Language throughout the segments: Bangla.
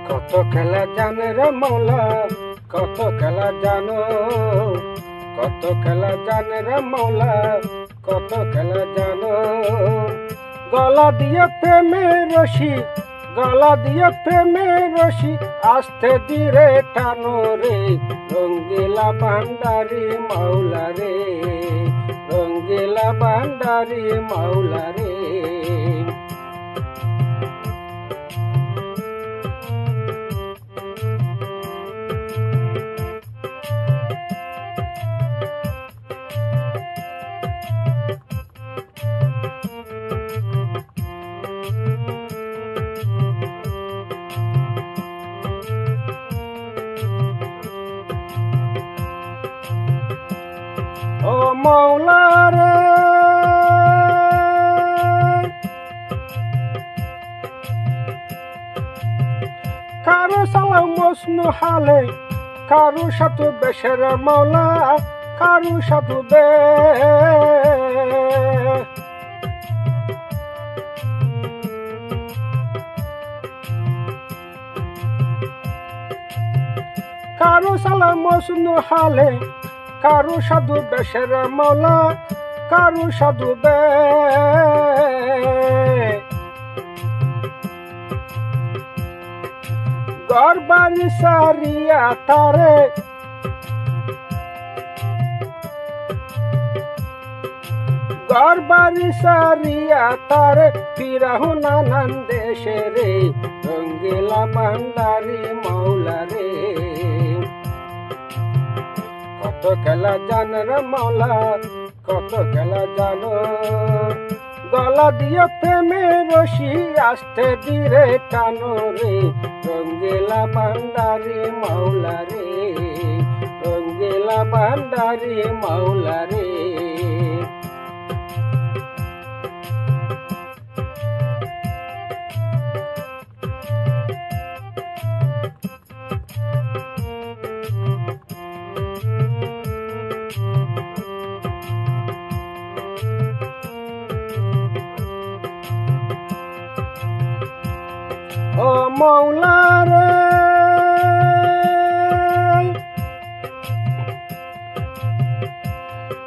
কত খেলা জানে রে মৌলা, কত খেলা জানো, কত খেলা জানে রে মৌলা, কত খেলা জানো। গলা দিয়ে প্রেমের রশি, গলা দিয়ে প্রেমের রশি, আস্তে ধীরে টানো রে, রঙ্গিলা ভান্ডারি মাওলা রে, রঙ্গিলা ভান্ডারি মাওলা রে। ও মৌলা রে, কারো সালাম মজনু হালে, কারো সাথে বেশের মৌলা, কারো সাথে বে। কারো সালাম মজনু হালে, কারু সাধু বেশের মৌলা, কারু সাধু বে। ঘর বাড়ি সারিয়া তারে, ঘর বাড়ি সারিয়া তারে, ফিরাহু নানান দেশে রে, রঙ্গিলা ভান্ডারি মাওলা রে। কত খেলা জান রে মৌলা, কত খেলা জানো। গলা দিয়ে প্রেমের রশি, আস্তে ধীরে টানো রে, রঙ্গিলা ভান্ডারি মাওলা রে, রঙ্গিলা ভান্ডারি মাওলা রে। ও মৌলা রে,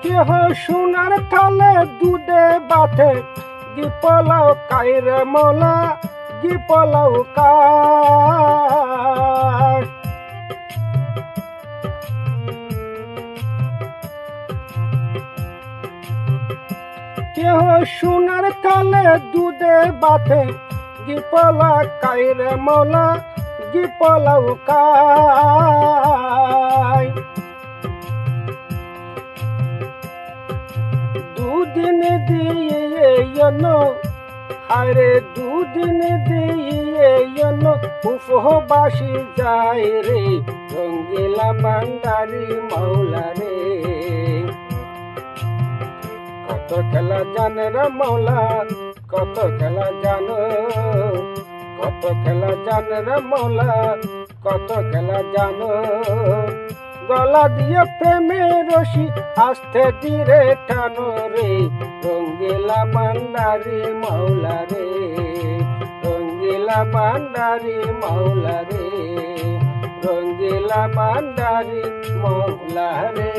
কেহ সোনার থালে দুধে বাতে, গি পোলাও কাই রে মৌলা, গি পোলাও কাই। কেহ সোনার থালে দুধে বাতে, গি পোলা কাই রে মৌলা, গি পোলাও কাই। দুদিন দিয়ে হায়রে, দুদিন দিয়ে উপবাসী যায় রে, রঙ্গিলা ভান্ডারি মাওলা রে। কত খেলা জানে রে মৌলা, কত খেলা জানো, কত খেলা জানে রে মৌলা, কত খেলা জানো। গলা দিয়ে প্রেমের রশি, আস্তে ধীরে টানো রে, রঙ্গিলা ভান্ডারি মাওলা রে, রঙ্গিলা ভান্ডারি মাওলা রে, রঙ্গিলা ভান্ডারি মাওলা রে।